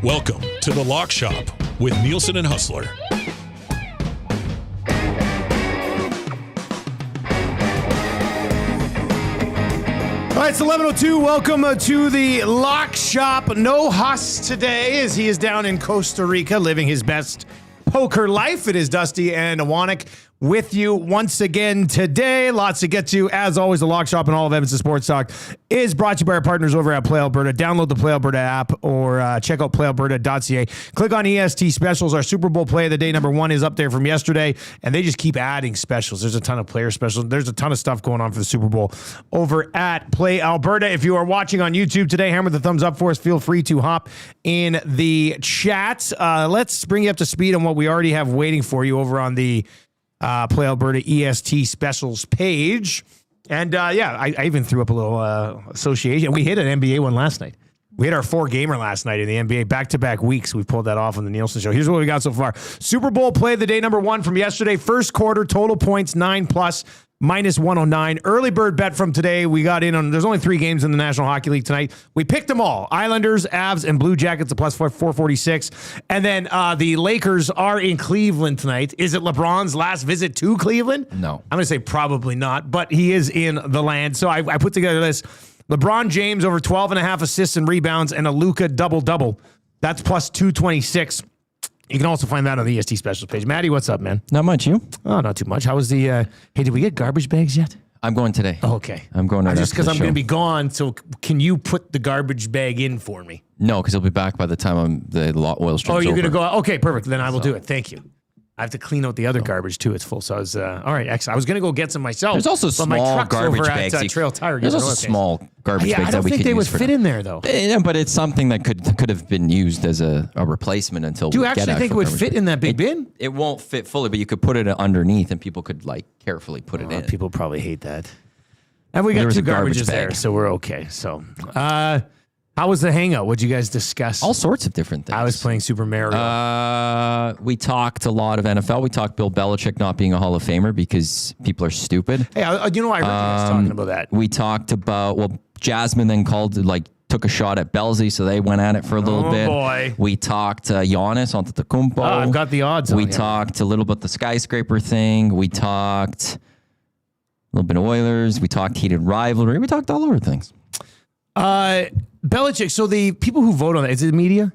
Welcome to The Lock Shop with Nielson and Hustler. All right, it's 11:02. Welcome to the Lock Shop. No Huss today as he is down in Costa Rica living his best poker life. It is Dusty and Awanik with you once again today. Lots to get to. As always, the Lock Shop and all of Edmonton Sports Talk is brought to you by our partners over at Play Alberta. Download the Play Alberta app or check out playalberta.ca. Click on EST specials. Our Super Bowl play of the day #1 is up there from yesterday, and they just keep adding specials. There's a ton of player specials. There's a ton of stuff going on for the Super Bowl over at Play Alberta. If you are watching on YouTube today, hammer the thumbs up for us. Feel free to hop in the chat. Let's bring you up to speed on what we already have waiting for you over on the Play Alberta EST specials page. And I even threw up a little association. We hit an NBA one last night. We hit our 4-gamer last night in the NBA, back-to-back weeks. We pulled that off on the Nielson Show. Here's what we got so far. Super Bowl play of the day #1 from yesterday. First quarter, total points 9+, -109. Early bird bet from today. We got in on, there's only 3 games in the National Hockey League tonight. We picked them all. Islanders, Avs, and Blue Jackets, a +446. And then the Lakers are in Cleveland tonight. Is it LeBron's last visit to Cleveland? No. I'm going to say probably not, but he is in the land. So I put together this. LeBron James over 12.5 assists and rebounds and a Luka double-double. That's +226. You can also find that on the EST specials page. Maddie, what's up, man? Not much, you? Oh, not too much. How was the, hey, did we get garbage bags yet? I'm going today. Oh, okay. I'm going right just after because the I'm going to show. be gone, so can you put the garbage bag in for me? No, because he'll be back by the time the oil stream's Oh, you're going to over. go, okay, perfect. Then I will do it. Thank you. I have to clean out the other garbage, too. It's full. So I was, all right, excellent. I was going to go get some myself. There's also but my small truck's garbage over bags. At, Trail Tire. There's also small garbage bags I that don't we think could they would use for fit in there, though. Yeah, but it's something that could have been used as a replacement until Do you we get actually think it would garbage fit bags. in that big bin? It won't fit fully, but you could put it underneath and people could carefully put it in. People probably hate that. And we There got was 2 a garbage garbages there, bag. so we're okay. So, how was the hangout? What'd you guys discuss? All sorts of different things. I was playing Super Mario. We talked a lot of NFL. We talked Bill Belichick not being a Hall of Famer because people are stupid. Hey, I heard you guys talking about that. We talked about, Jasmine then took a shot at Belzy, so they went at it for a little bit. Boy. We talked Giannis Antetokounmpo. I've got the odds We on you. talked a little bit the skyscraper thing. We talked a little bit of Oilers. We talked heated rivalry. We talked all over things. Belichick, so the people who vote on it, is it the media?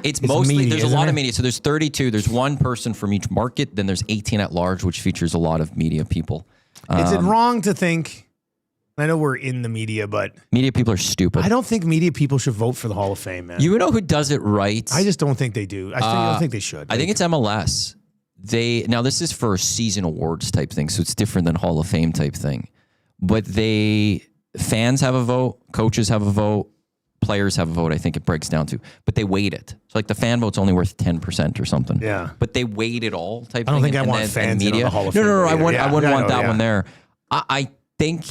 It's mostly, media, there's a isn't lot there? of media. So there's 32. There's one person from each market. Then there's 18 at large, which features a lot of media people. Is it wrong to think, I know we're in the media, but Media people are stupid. I don't think media people should vote for the Hall of Fame, man. You know who does it right? I just don't think they do. I don't think they should. I think it's MLS. Now this is for season awards type thing, so it's different than Hall of Fame type thing. But fans have a vote, coaches have a vote, players have a vote. I think it breaks down to, but they weight it. So the fan vote's only worth 10% or something. Yeah. But they weight it all type. I don't thing. think I want fans in on the Hall of Fame. No. I wouldn't Yeah, want that one there. I think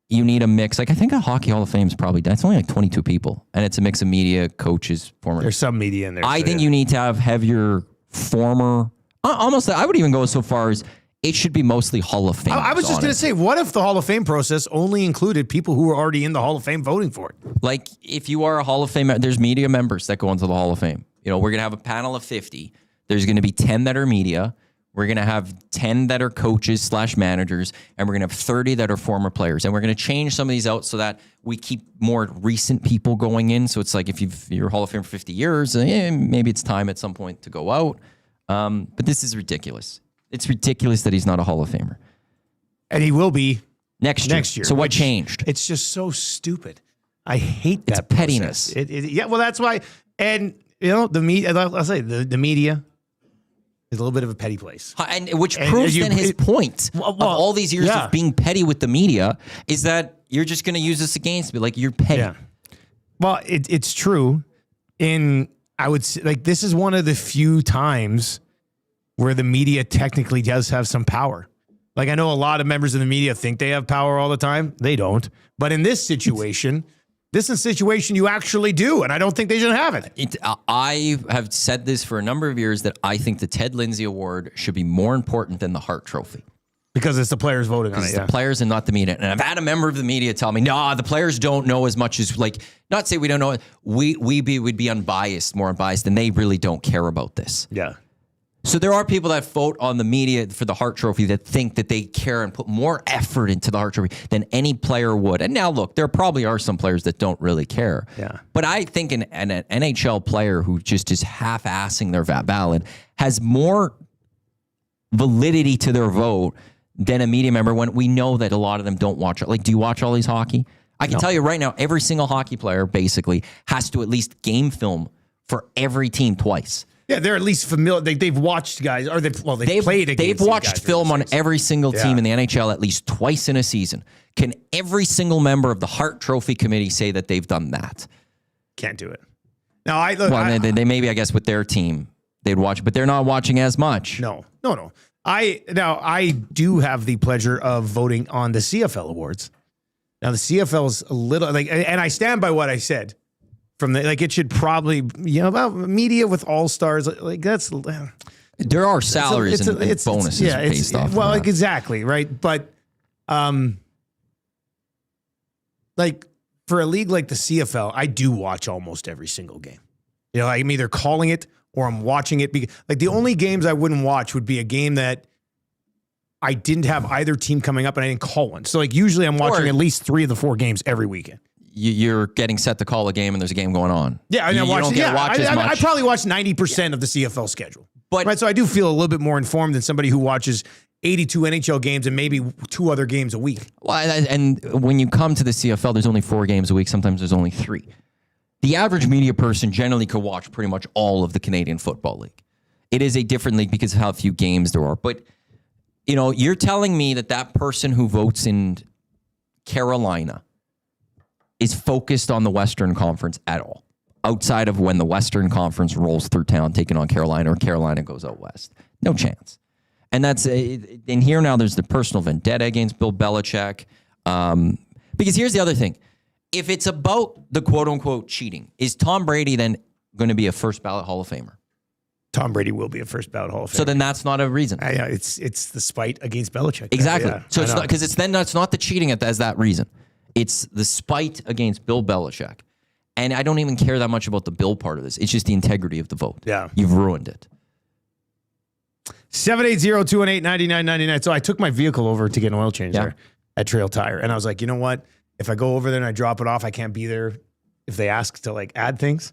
you need a mix. I think a Hockey Hall of Fame is probably, it's only 22 people, and it's a mix of media, coaches, former. There's some media in there. I think you need to have your former. Almost, I would even go so far as it should be mostly Hall of Fame. I was just going to say, what if the Hall of Fame process only included people who were already in the Hall of Fame voting for it? If you are a Hall of Fame, there's media members that go into the Hall of Fame. We're going to have a panel of 50. There's going to be 10 that are media. We're going to have 10 that are coaches / managers, and we're going to have 30 that are former players. And we're going to change some of these out so that we keep more recent people going in. So it's like if you're Hall of Fame for 50 years, maybe it's time at some point to go out. But this is ridiculous. It's ridiculous that he's not a Hall of Famer. And he will be next year. So what changed? It's just so stupid. I hate that It's pettiness. Yeah, well, that's why. And, the media, I'll say the media is a little bit of a petty place. Which proves his point of all these years of being petty with the media is that you're just going to use this against me. You're petty. Yeah. Well, it's true. I would say, this is one of the few times where the media technically does have some power. I know a lot of members of the media think they have power all the time. They don't. But in this situation, you actually do, and I don't think they should have it. I have said this for a number of years that I think the Ted Lindsay Award should be more important than the Hart Trophy. Because it's the players voting on it. It's Yeah. the players and not the media. And I've had a member of the media tell me, no, the players don't know as much as, like, not say we don't know. We'd be unbiased, more unbiased, and they really don't care about this. Yeah. So there are people that vote on the media for the Hart Trophy that think that they care and put more effort into the Hart Trophy than any player would. And now, look, there probably are some players that don't really care. Yeah. But I think an NHL player who just is half-assing their ballot has more validity to their vote than a media member when we know that a lot of them don't watch it. Like, do you watch all these hockey? I can tell you right now, every single hockey player basically has to at least game film for every team twice. Yeah, they're at least familiar. They've watched guys, or they've played against. They've watched film on every single team Yeah. in the NHL at least twice in a season. Can every single member of the Hart Trophy committee say that they've done that? Can't do it. Now, I look. Well, they maybe, I guess, with their team, they'd watch, but they're not watching as much. No. I do have the pleasure of voting on the CFL awards. Now, the CFL's a little like, and I stand by what I said. From the, like, it should probably, about media with all stars, like that's. There are salaries and bonuses based off. Well, of like, exactly, right? But, like, for a league like the CFL, I do watch almost every single game. I'm either calling it or I'm watching it. Like, the only games I wouldn't watch would be a game that I didn't have either team coming up and I didn't call one. So, like, usually I'm watching at least 3 of the 4 games every weekend. You're getting set to call a game and there's a game going on. Yeah, you don't get to watch as much. I probably watch 90% of the CFL schedule. But right, so I do feel a little bit more informed than somebody who watches 82 NHL games and maybe 2 other games a week. Well, and when you come to the CFL, there's only 4 games a week. Sometimes there's only 3. The average media person generally could watch pretty much all of the Canadian Football League. It is a different league because of how few games there are. But, you're telling me that person who votes in Carolina is focused on the Western Conference at all, outside of when the Western Conference rolls through town, taking on Carolina, or Carolina goes out west. No chance. And that's in here now. There's the personal vendetta against Bill Belichick. Because here's the other thing: if it's about the quote unquote cheating, is Tom Brady then going to be a first ballot Hall of Famer? Tom Brady will be a first ballot Hall of Famer. So then that's not a reason. Yeah, it's the spite against Belichick. Exactly. Yeah, so it's not because it's not the cheating as that reason. It's the spite against Bill Belichick. And I don't even care that much about the Bill part of this. It's just the integrity of the vote. Yeah. You've ruined it. 780-218-9999. So I took my vehicle over to get an oil change there at Trail Tire. And I was like, you know what? If I go over there and I drop it off, I can't be there if they ask to, like, add things.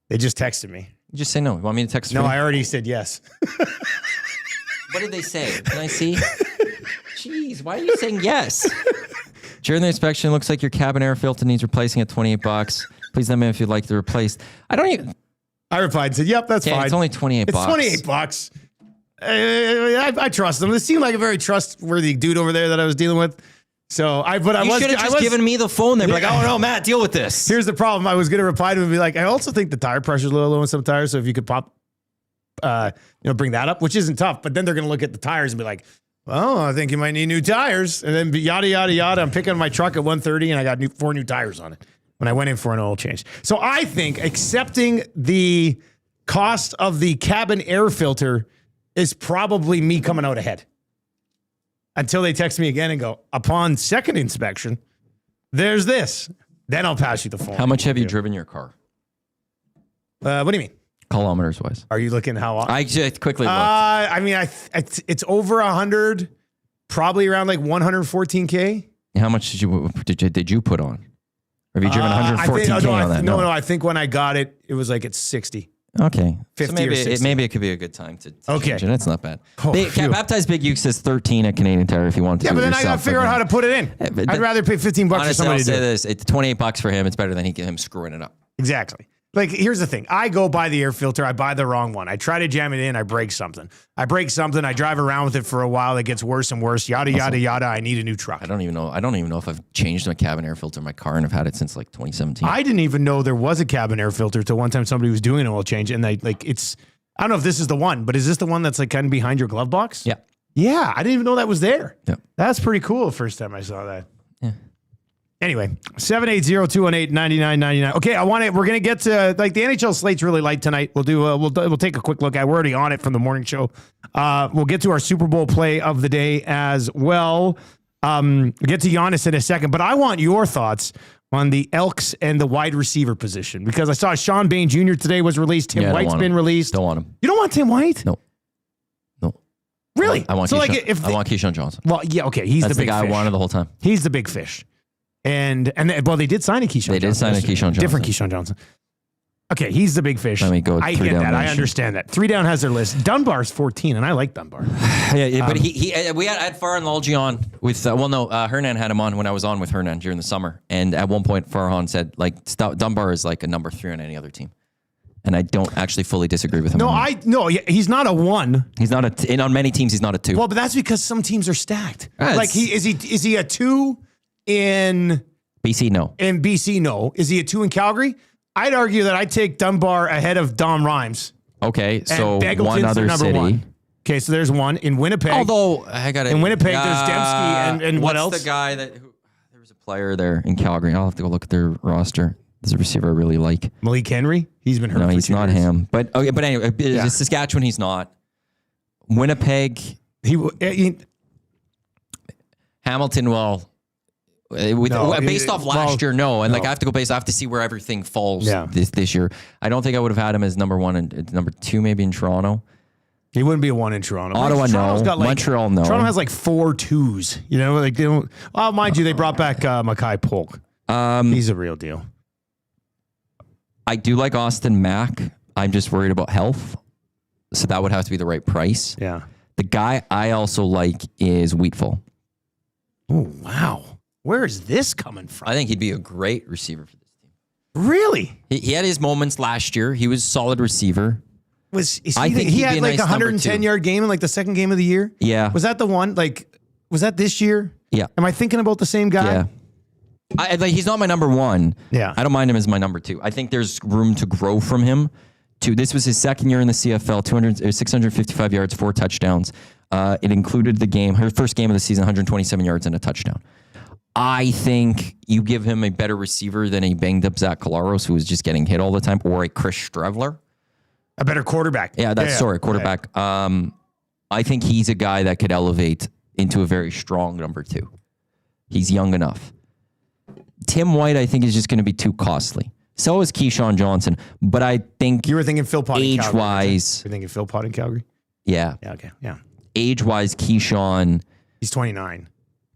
They just texted me. You just say no. You want me to text? No, I already said yes. What did they say? Can I see? Jeez, why are you saying yes? During the inspection, it looks like your cabin air filter needs replacing at $28. Please let me know if you'd like to replace. I replied and said, yep, that's fine. It's only $28. It's $28. I trust them. They seemed like a very trustworthy dude over there that I was dealing with. So you should have just given me the phone. They'd be like, oh no, Matt, deal with this. Here's the problem. I was going to reply to him and be like, I also think the tire pressure's a little low on some tires. So if you could bring that up, which isn't tough, but then they're going to look at the tires and be like, well, I think you might need new tires. And then yada, yada, yada. I'm picking up my truck at 1:30 and I got 4 new tires on it when I went in for an oil change. So I think accepting the cost of the cabin air filter is probably me coming out ahead. Until they text me again and go, upon second inspection, there's this. Then I'll pass you the phone. How much have you driven your car? What do you mean? Kilometers wise. Are you looking how often? I just quickly looked. I mean, it's over 100, probably around like 114K. How much did you put on? Have you driven 114K on that? No, I think when I got it, it was like it's 60. Okay. 50 so or 60. maybe it could be a good time to change it. It's not bad. Oh, Baptized Big Uke says 13 at Canadian Tire if you want to. Yeah, but then I got to figure out how to put it in. I'd rather pay $15 for somebody to do it. This. It's $28 for him. It's better than him screwing it up. Exactly. Like, here's the thing. I go buy the air filter. I buy the wrong one. I try to jam it in. I break something. I drive around with it for a while. It gets worse and worse. Yada, yada, yada. I need a new truck. I don't even know if I've changed my cabin air filter in my car, and I've had it since like 2017. I didn't even know there was a cabin air filter till one time somebody was doing an oil change. And I don't know if this is the one, but is this the one that's like kind of behind your glove box? Yeah. Yeah. I didn't even know that was there. Yeah. That's pretty cool. First time I saw that. Yeah. Anyway, 780-218-9999. Okay, we're going to get to, like, the NHL slate's really light tonight. We'll take a quick look at, we're already on it from the morning show. We'll get to our Super Bowl play of the day as well. We'll get to Giannis in a second, but I want your thoughts on the Elks and the wide receiver position, because I saw Sean Bain Jr. today was released. Tim White's been released. Don't want him. You don't want Tim White? No. Really? I want Keyshawn Johnson. Well, yeah, okay. That's the big guy fish. I wanted the whole time. He's the big fish. And they did sign a Keyshawn Johnson. They did sign a Keyshawn Johnson. Different Keyshawn Johnson. Okay, he's the big fish. Let me go. I get that. I understand that. 3 down has their list. Dunbar's 14, and I like Dunbar. Yeah, but we had Farhan on with. Hernan had him on when I was on with Hernan during the summer, and at one point Farhan said like Dunbar is like a number 3 on any other team, and I don't actually fully disagree with him. He's not a 1. He's not and on many teams he's not a 2. Well, but that's because some teams are stacked. Like is he a 2 in BC? No. In BC, no. Is he a 2 in Calgary? I'd argue that I'd take Dunbar ahead of Dom Rhymes. Okay, so one other city. 1. Okay, so there's one in Winnipeg. Although I got in Winnipeg, there's Dembski and what else? What's the guy there was a player there in Calgary? I'll have to go look at their roster. There's a receiver I really like. Malik Henry. He's been hurt. No, he's not him. But anyway, Saskatchewan. He's not. Winnipeg. Hamilton. Well. Based off last year, no. And I have to go I have to see where everything falls this year. I don't think I would have had him as number 1 and number 2 maybe in Toronto. He wouldn't be a 1 in Toronto. Ottawa, no. Montreal, no. Toronto has like 4 2s. You know, like they don't. Oh, mind you, they brought back Mackay Polk. He's a real deal. I do like Austin Mack. I'm just worried about health. So that would have to be the right price. Yeah. The guy I also like is Wheatful. Oh, wow. Where is this coming from? I think he'd be a great receiver for this team. Really? He had his moments last year. He was a solid receiver. I think he had like a 110-yard game in like the second game of the year. Yeah. Was that the one? Like, was that this year? Yeah. Am I thinking about the same guy? Yeah. He's not my number 1. Yeah. I don't mind him as my number 2. I think there's room to grow from him. This was his second year in the CFL, 655 yards, 4 touchdowns. It included her first game of the season, 127 yards and a touchdown. I think you give him a better receiver than a banged-up Zach Collaros, who was just getting hit all the time, or a Chris Strevler. A better quarterback. Quarterback. Okay. I think he's a guy that could elevate into a very strong number 2. He's young enough. Tim White, I think, is just going to be too costly. So is Keyshawn Johnson, but I think you were thinking Phil Pott age-wise. You're thinking Phil Pott in Calgary? Yeah. Yeah, okay. Yeah. Age-wise, Keyshawn. He's 29.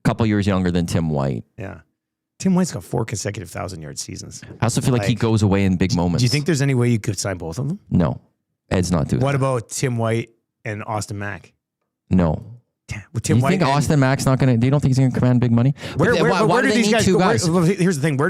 Couple years younger than Tim White. Yeah. Tim White's got 4 consecutive 1,000-yard seasons. I also feel like he goes away in big moments. Do you think there's any way you could sign both of them? No. Ed's not doing What that. about Tim White and Austin Mack? No. With Tim you White think Austin Mack's not going to? Do you don't think he's going to command big money? Where do these guys go? Here's the thing. Where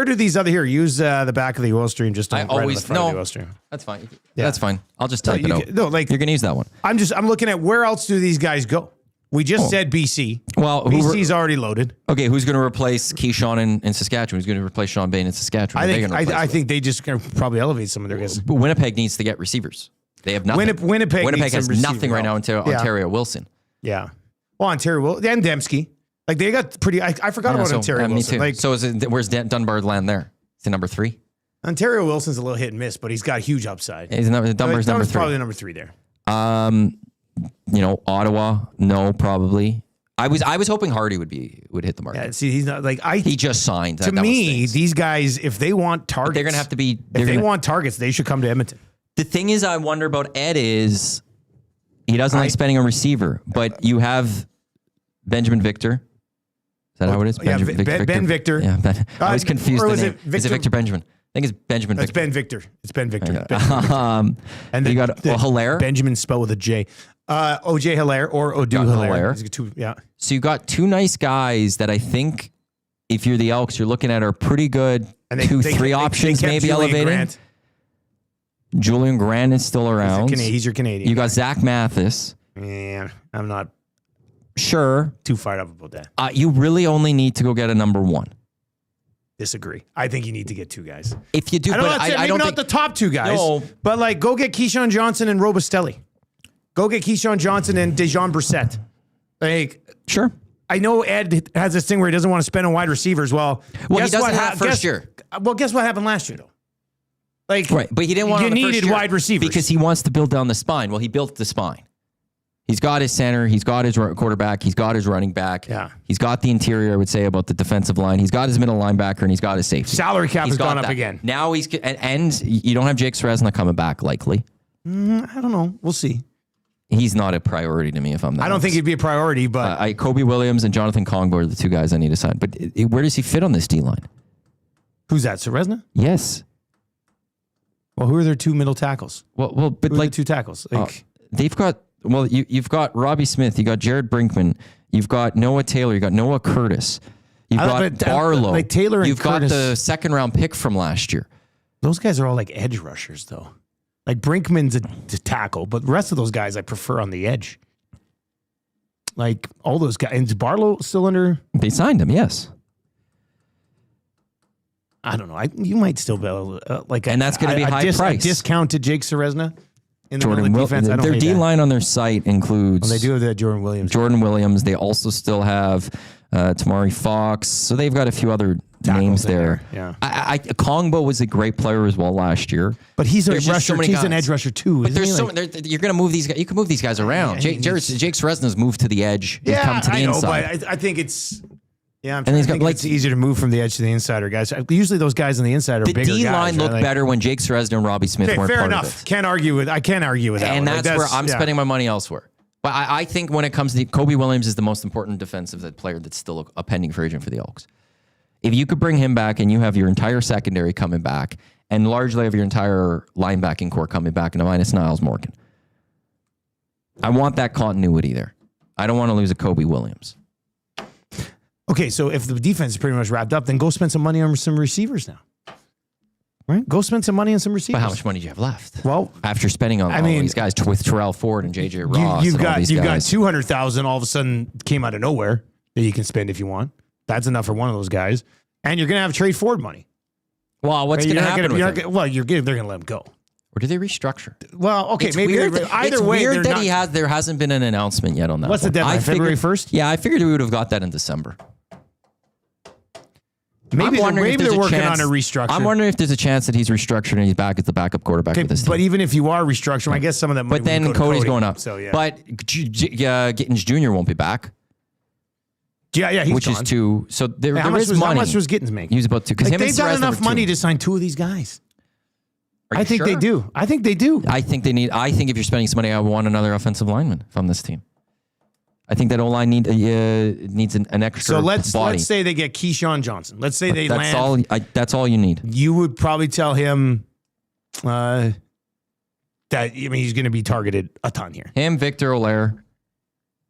do these other here? Use the back of the oil stream. Just don't write on the front of the oil stream. That's fine. Yeah. That's fine. I'll just type it out. No, like you're going to use that one. I'm looking at where else do these guys go? We just said BC. Well, BC's already loaded. Okay, who's going to replace Keyshawn in Saskatchewan? Who's going to replace Sean Bain in Saskatchewan? I think they just going to probably elevate some of their guys. But Winnipeg needs to get receivers. They have nothing. Winnipeg has nothing right now until Ontario Wilson. Yeah. Well, Ontario and Dembski. Like they got pretty. I forgot about Ontario Wilson. Me too. Where's Dunbar land there? Is it number 3? Ontario Wilson's a little hit and miss, but he's got huge upside. Dunbar's number 3. Probably number 3 there. Ottawa, no, probably. I was hoping Hardy would hit the market. Yeah, see, he's not like he just signed. To me, these guys, if they want targets, they're gonna have to be. If they want targets, they should come to Edmonton. The thing is, I wonder about Ed is he doesn't like spending a receiver, but you have Benjamin Victor. Is that how it is? Ben Victor. Yeah, I was confused. Is it Victor Benjamin? I think it's Benjamin Victor. It's Ben Victor. And you got Hilaire. Benjamin spelled with a J. OJ Hilaire or Odu Hilaire. Yeah. So you got 2 nice guys that I think if you're the Elks, you're looking at are pretty good. And 3 options maybe elevating. Julian Grant is still around. He's your Canadian. You got Zach Mathis. Man, I'm not sure too fired up about that. You really only need to go get a number 1. Disagree. I think you need to get 2 guys. If you do, I don't think the top 2 guys. No. But like, go get Keyshawn Johnson and Robustelli. Go get Keyshawn Johnson and Dejon Brissett. Like, sure. I know Ed has this thing where he doesn't want to spend on wide receivers. Well, he doesn't have first year. Well, guess what happened last year, though? Like, right, but he didn't want. You needed wide receivers because he wants to build down the spine. Well, he built the spine. He's got his center. He's got his quarterback. He's got his running back. Yeah. He's got the interior, I would say, about the defensive line. He's got his middle linebacker, and he's got his safety. Salary cap has gone up again. Now and you don't have Jake Sresna coming back, likely. I don't know. We'll see. He's not a priority to me, if I'm not. I don't think he'd be a priority, but Kobe Williams and Jonathan Kongbo are the two guys I need to sign. But where does he fit on this D line? Who's that? Sresna? Yes. Well, who are their two middle tackles? Well, but who are like the two tackles, they've got. Well, you've got Robbie Smith, you got Jared Brinkman, you've got Noah Taylor, you got Noah Curtis, you've got Barlow, like Taylor and you've Curtis, got the second round pick from last year. Those guys are all like edge rushers, though. Like Brinkman's a tackle, but the rest of those guys I prefer on the edge. Like all those guys, and is Barlow still under? They signed him, yes. I don't know. You might still be able to, and that's going to be high price. A discounted Jake Sresna. In the Jordan defense, their D line on their site includes. Well, they do have that Jordan Williams. Jordan Williams. They also still have Tamari Fox. So they've got a few other names there. Yeah. Kongbo was a great player as well last year. But he's a rusher. He's an edge rusher too. But there's you're going to move these guys. You can move these guys around. Jake Sresna's moved to the edge. He's come to the inside. But I think it's. Yeah, and he's got, like, it's easier to move from the edge to the insider, guys. Usually those guys on the inside are bigger guys. The D-line looked better when Jake Sresna and Robbie Smith weren't fair part enough. of it. I can't argue with that. And that's where I'm spending my money elsewhere. But I think when it comes to Kobe Williams is the most important defensive player that's still a pending free agent for the Elks. If you could bring him back and you have your entire secondary coming back and largely have your entire linebacking core coming back and minus Niles Morgan. I want that continuity there. I don't want to lose a Kobe Williams. Okay, so if the defense is pretty much wrapped up, then go spend some money on some receivers now. Right? Go spend some money on some receivers. But how much money do you have left? Well, after spending on all these guys with Terrell Ford and JJ Ross, you've got $200,000 all of a sudden came out of nowhere that you can spend if you want. That's enough for one of those guys, and you're going to have trade Ford money. Well, what's going to happen? They're going to let him go. Or do they restructure? Well, okay, it's maybe either way. It's weird that there hasn't been an announcement yet on that. What's the deadline? February 1st? Yeah, I figured we would have got that in December. Maybe they're working on a restructure. I'm wondering if there's a chance that he's restructured and he's back as the backup quarterback with this team. But even if you are restructuring, I guess some of that money. But then Cody's going up. So yeah. But Gittens Jr. won't be back. Yeah, he's which gone. is two. So there is money. How much was Gittens making? He was about two. Because they've got enough money to sign two of these guys. I think they do. I think they do. I think if you're spending some money, I want another offensive lineman from this team. I think that O-line needs an extra body. So let's say they get Keyshawn Johnson. Let's say they land. That's all you need. You would probably tell him that he's going to be targeted a ton here. Him, Victor Olaire.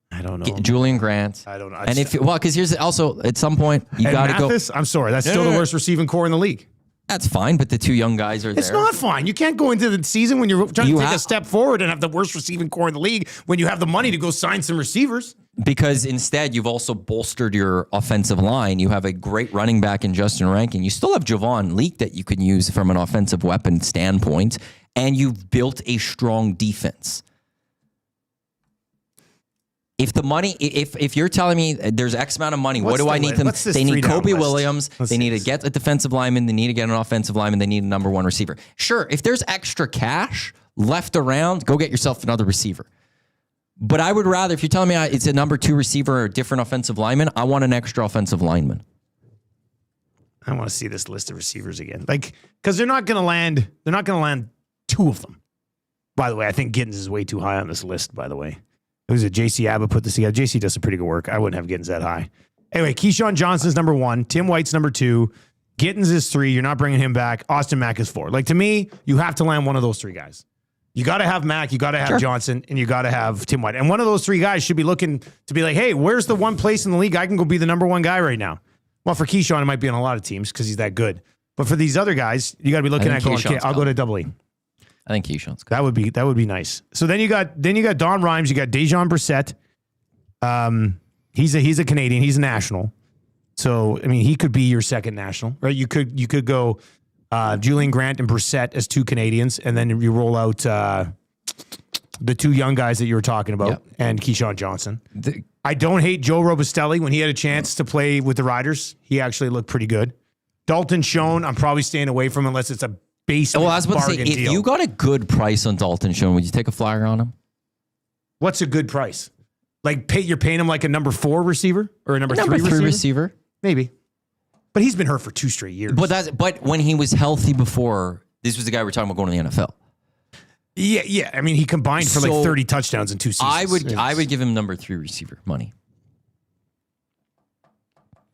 I don't know. Julian Grant. I don't know. And because here's also at some point you got to go. I'm sorry, that's still the worst receiving core in the league. That's fine, but the two young guys are there. It's not fine. You can't go into the season when you're trying to take a step forward and have the worst receiving core in the league when you have the money to go sign some receivers. Because instead, you've also bolstered your offensive line. You have a great running back in Justin Rankin. You still have Javon Leake that you can use from an offensive weapon standpoint, and you've built a strong defense. If you're telling me there's X amount of money, what do I need them? They need Kobe Williams. They need to get a defensive lineman. They need to get an offensive lineman. They need a number one receiver. Sure, if there's extra cash left around, go get yourself another receiver. But I would rather, if you're telling me it's a number two receiver or a different offensive lineman, I want an extra offensive lineman. I want to see this list of receivers again. Because they're not going to land. They're not going to land two of them. By the way, I think Gittens is way too high on this list, by the way. It was a JC Abbott put this together. JC does some pretty good work. I wouldn't have Gittens that high. Anyway, Keyshawn Johnson's number 1. Tim White's number 2. Gittens is 3. You're not bringing him back. Austin Mack is 4. To me, you have to land one of those 3 guys. You got to have Mack, you got to have Johnson, and you got to have Tim White. And one of those 3 guys should be looking to be like, hey, where's the one place in the league I can go be the number 1 guy right now? Well, for Keyshawn, it might be on a lot of teams because he's that good. But for these other guys, you got to be looking at going, okay, I'll go to double E. I think Keyshawn's good. That would be nice. So then you got Don Rhymes, you got Dejon Brissett. He's a Canadian, he's a national. So I mean, he could be your second national, right? You could go Julian Grant and Brissett as 2 Canadians, and then you roll out the 2 young guys that you were talking about, and Keyshawn Johnson. I don't hate Joe Robustelli. When he had a chance to play with the Riders, he actually looked pretty good. Dalton Schoen, I'm probably staying away from unless it's a basement I was about to say, bargain if deal. you got a good price on Dalton Schoen, would you take a flyer on him? What's a good price? Like you're paying him like a number 4 receiver or a number 3 receiver? Maybe. But he's been hurt for 2 straight years. But when he was healthy before, this was the guy we were talking about going to the NFL. Yeah. I mean, he combined for like 30 touchdowns in 2 seasons. I would give him number 3 receiver money.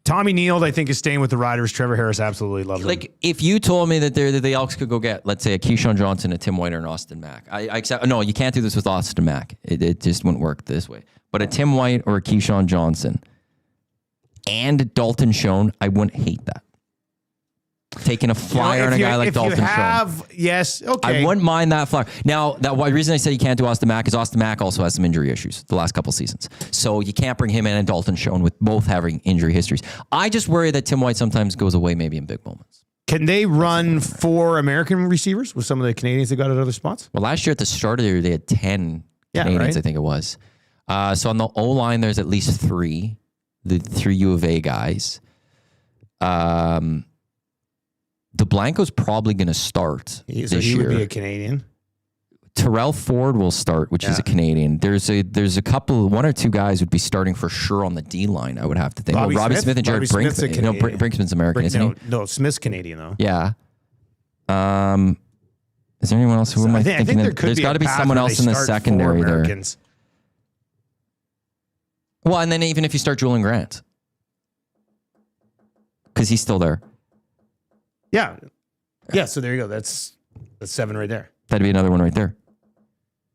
Tommy Neal, I think, is staying with the Riders. Trevor Harris absolutely loves him. Like, if you told me that the Elks could go get, let's say, a Keyshawn Johnson, a Tim White, or an Austin Mack, I accept. No, you can't do this with Austin Mack. It just wouldn't work this way. But a Tim White or a Keyshawn Johnson and Dalton Schoen, I wouldn't hate that. Taking a flyer on a guy like Dalton Schoen. Yes, okay. I wouldn't mind that flyer. Now, the reason I say you can't do Austin Mack is Austin Mack also has some injury issues the last couple seasons. So you can't bring him in and Dalton Schoen with both having injury histories. I just worry that Tim White sometimes goes away maybe in big moments. Can they run 4 American receivers with some of the Canadians they got at other spots? Well, last year at the start of the year, they had 10 Canadians, I think it was. So on the O-line, there's at least 3. The 3 U of A guys. The Blanco's probably going to start this year. Would be a Canadian. Terrell Ford will start, which is a Canadian. There's a couple, 1 or 2 guys would be starting for sure on the D line. I would have to think. Robbie Smith and Jared Brinkman. No, Brinkman's American, isn't he? No, Smith's Canadian though. Yeah. Is there anyone else? Who am I thinking? There's got to be someone else in the secondary there. Well, and then even if you start Julian Grant, because he's still there. Yeah. So there you go. That's 7 right there. That'd be another one right there.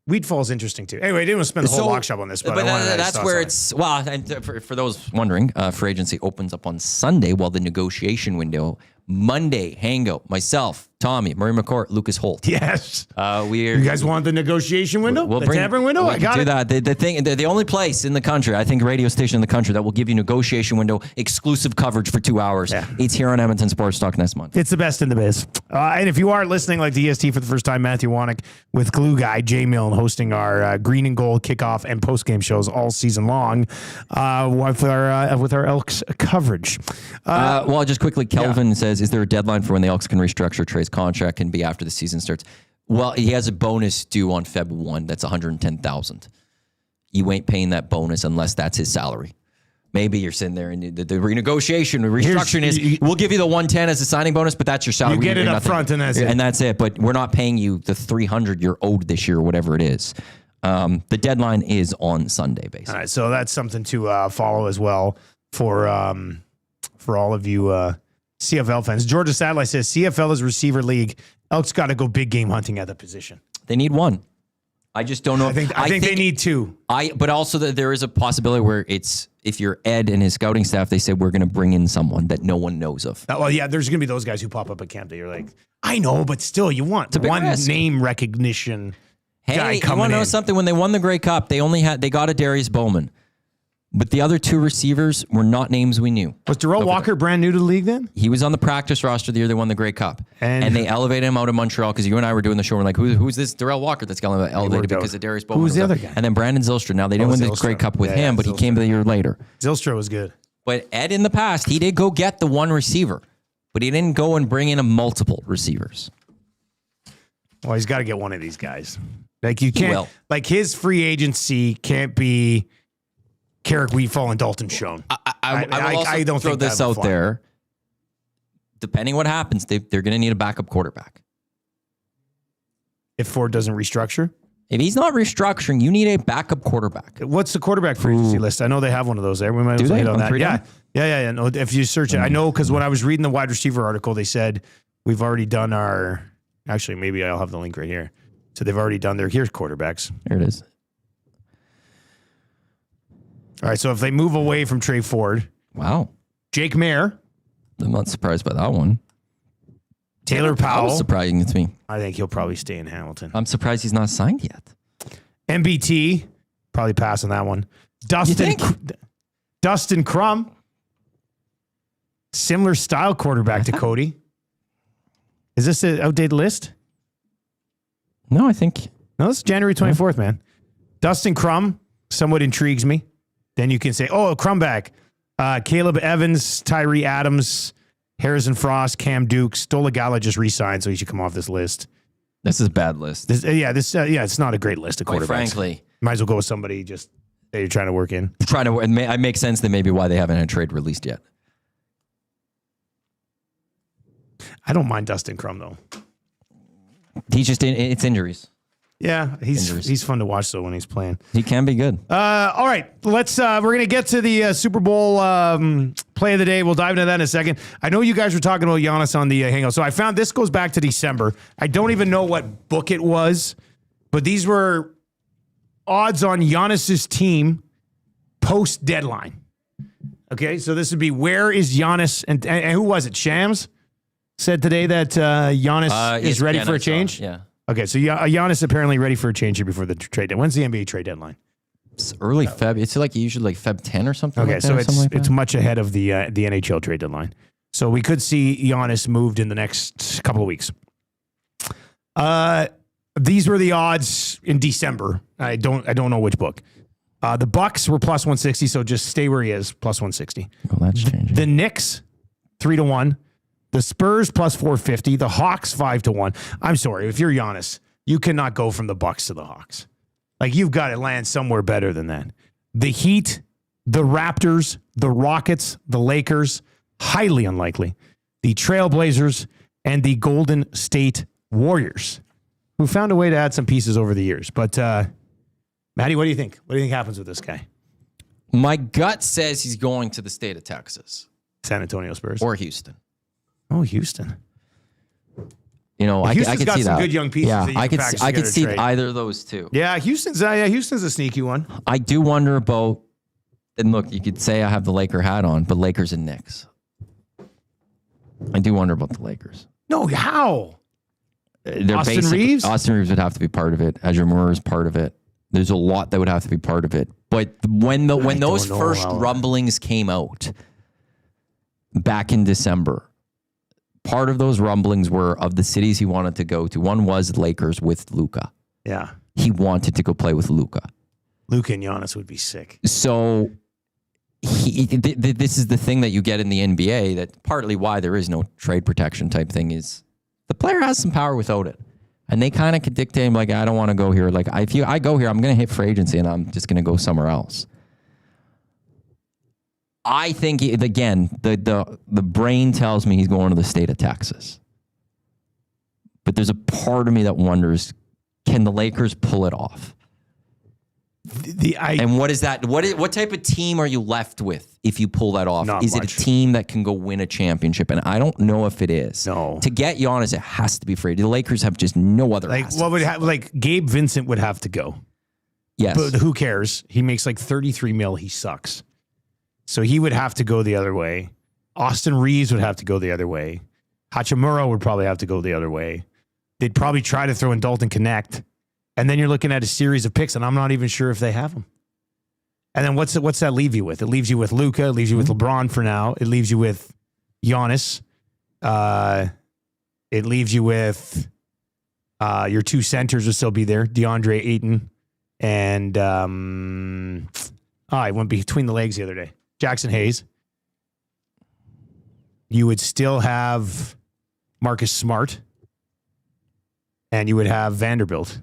Weedfall's interesting too. Anyway, I didn't want to spend the whole lock shop on this, but that's where it's. Well, and for those wondering, free agency opens up on Sunday, while the negotiation window Monday. Hango, myself, Tommy, Murray McCourt, Lucas Holt. Yes. You guys want the negotiation window? We'll the tampering window? I got do it. That. The only place in the country, I think, radio station in the country that will give you negotiation window exclusive coverage for 2 hours. Yeah. It's here on Edmonton Sports Talk next month. It's the best in the biz. And if you are listening like the EST for the first time, Matthew Wannick with Glue Guy, Jay Milne hosting our green and gold kickoff and post-game shows all season long with our Elks coverage. Well, just quickly, Kelvin says, is there a deadline for when the Elks can restructure Trey's contract? Can be after the season starts. Well, he has a bonus due on Feb 1. That's $110,000. You ain't paying that bonus unless that's his salary. Maybe you're sitting there and the renegotiation, the restructuring is, we'll give you the 110 as a signing bonus, but that's your salary. You get it up front and that's it. And that's it. But we're not paying you the $300 you're owed this year or whatever it is. The deadline is on Sunday, basically. All right, so that's something to follow as well for all of you CFL fans. Georgia Satellite says CFL is receiver league. Elks got to go big game hunting at the position. They need one. I just don't know. I think they need 2. But also that there is a possibility where it's, if you're Ed and his scouting staff, they say we're going to bring in someone that no one knows of. Well, yeah, there's going to be those guys who pop up at camp that you're like, I know, but still, you want one name recognition. Hey, you want to know something? When they won the Grey Cup, they got a Darius Bowman. But the other 2 receivers were not names we knew. Was Darrell Walker brand new to the league then? He was on the practice roster the year they won the Grey Cup. And they elevated him out of Montreal because you and I were doing the show. We're like, who's this Darrell Walker that's getting elevated because of Darius Bowman? Who was the other guy? And then Brandon Zylstra. Now, they didn't win the Grey Cup with him, but he came the year later. Zylstra was good. But Ed, in the past, he did go get the one receiver, but he didn't go and bring in multiple receivers. Well, he's got to get one of these guys. Like, you can't, like, his free agency can't be Carrick Weedfall and Dalton Schoen. I don't throw this out there. Depending what happens, they're going to need a backup quarterback. If Ford doesn't restructure? If he's not restructuring, you need a backup quarterback. What's the quarterback free agency list? I know they have one of those there. We might as well hit on that. Yeah. No, if you search it, I know because when I was reading the wide receiver article, they said we've already done our. Actually, maybe I'll have the link right here. So they've already done here's quarterbacks. There it is. All right, so if they move away from Trey Ford. Wow. Jake Mayer. I'm not surprised by that one. Taylor Powell. That was surprising to me. I think he'll probably stay in Hamilton. I'm surprised he's not signed yet. MBT. Probably pass on that one. Dustin Crum. Similar style quarterback to Cody. Is this an outdated list? No, I think. No, this is January 24th, man. Dustin Crum somewhat intrigues me. Then you can say, oh, Crumback, Caleb Evans, Tyree Adams, Harrison Frost, Cam Duke, Stolagala just re-signed, so he should come off this list. This is a bad list. It's not a great list of quarterbacks. Quite frankly. Might as well go with somebody just that you're trying to work in. It makes sense that maybe why they haven't had a trade released yet. I don't mind Dustin Crum, though. It's injuries. Yeah, he's fun to watch, though, when he's playing. He can be good. All right, we're going to get to the Super Bowl play of the day. We'll dive into that in a second. I know you guys were talking about Giannis on the Hangout. So I found this goes back to December. I don't even know what book it was, but these were odds on Giannis's team post-deadline. Okay, so this would be where is Giannis, and who was it? Shams said today that Giannis is ready for a change? Yeah. Okay, so Giannis apparently ready for a change here before the trade deadline. When's the NBA trade deadline? It's early Feb. It's like usually like Feb 10 or something. Okay, like so that, it's much ahead of the NHL trade deadline. So we could see Giannis moved in the next couple of weeks. These were the odds in December. I don't know which book. The Bucks were plus 160, so just stay where he is, plus 160. Well, that's changing. The Knicks 3-1. The Spurs plus 450. The Hawks 5-1. I'm sorry, if you're Giannis, you cannot go from the Bucks to the Hawks. Like, you've got to land somewhere better than that. The Heat, the Raptors, the Rockets, the Lakers, highly unlikely. The Trailblazers and the Golden State Warriors, who found a way to add some pieces over the years. But Maddie, what do you think? What do you think happens with this guy? My gut says he's going to the state of Texas. San Antonio Spurs. Or Houston. Oh, Houston. You know, I could see got some that. good young pieces. Yeah, that you I could see trade. either of those two. Yeah, Houston's a sneaky one. I do wonder about, and look, you could say I have the Laker hat on, but Lakers and Knicks. I do wonder about the Lakers. No, how? Austin Reeves would have to be part of it. Ajamur is part of it. There's a lot that would have to be part of it. But when those first rumblings came out back in December, part of those rumblings were of the cities he wanted to go to. One was Lakers with Luka. Yeah. He wanted to go play with Luka. Luka and Giannis would be sick. So this is the thing that you get in the NBA, that partly why there is no trade protection type thing is the player has some power without it. And they kind of could dictate him, like, I don't want to go here. Like, if I go here, I'm going to hit free agency and I'm just going to go somewhere else. I think, again, the brain tells me he's going to the state of Texas. But there's a part of me that wonders, can the Lakers pull it off? And what is that? What type of team are you left with if you pull that off? Is it a team that can go win a championship? And I don't know if it is. No. To get Giannis, it has to be free. The Lakers have just no other assets. What would Gabe Vincent would have to go. Yes. But who cares? He makes like $33 million. He sucks. So he would have to go the other way. Austin Reeves would have to go the other way. Hachimura would probably have to go the other way. They'd probably try to throw in Dalton Connect. And then you're looking at a series of picks, and I'm not even sure if they have them. And then what's that leave you with? It leaves you with Luka. It leaves you with LeBron for now. It leaves you with Giannis. It leaves you with your two centers will still be there, DeAndre Ayton and I went between the legs the other day, Jackson Hayes. You would still have Marcus Smart, and you would have Vanderbilt.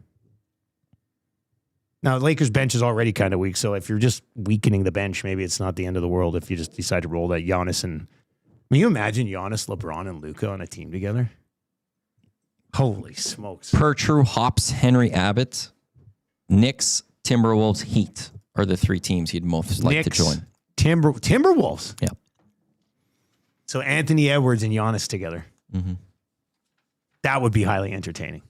Now, the Lakers' bench is already kind of weak, so if you're just weakening the bench, maybe it's not the end of the world if you just decide to roll that Giannis and... Can you imagine Giannis, LeBron, and Luka on a team together? Holy smokes. Per True Hops, Henry Abbott, Knicks, Timberwolves, Heat are the three teams he'd most like to join. Timberwolves? Yeah. So Anthony Edwards and Giannis together. Mm-hmm. That would be highly entertaining.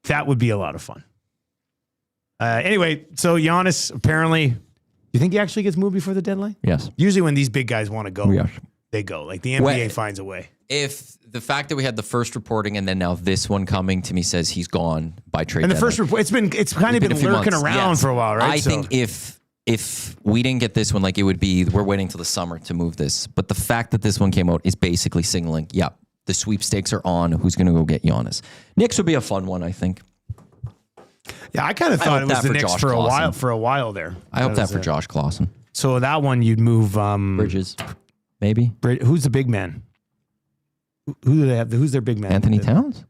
That would be a lot of fun. Anyway, so Giannis apparently, do you think he actually gets moved before the deadline? Yes. Usually when these big guys want to go, yes, they go. Like the NBA finds a way. If the fact that we had the first reporting and then now this one coming to me says he's gone by trade, and the first report, it's kind of been lurking around for a while, right? I think if we didn't get this one, like it would be, we're waiting till the summer to move this. But the fact that this one came out is basically signaling, yep, the sweepstakes are on. Who's going to go get Giannis? Knicks would be a fun one, I think. Yeah, I kind of thought it was the Knicks for a while there. I hope that for Josh Clausen. So that one you'd move Bridges, maybe. Who's the big man? Who do they have? Who's their big man? Anthony Towns?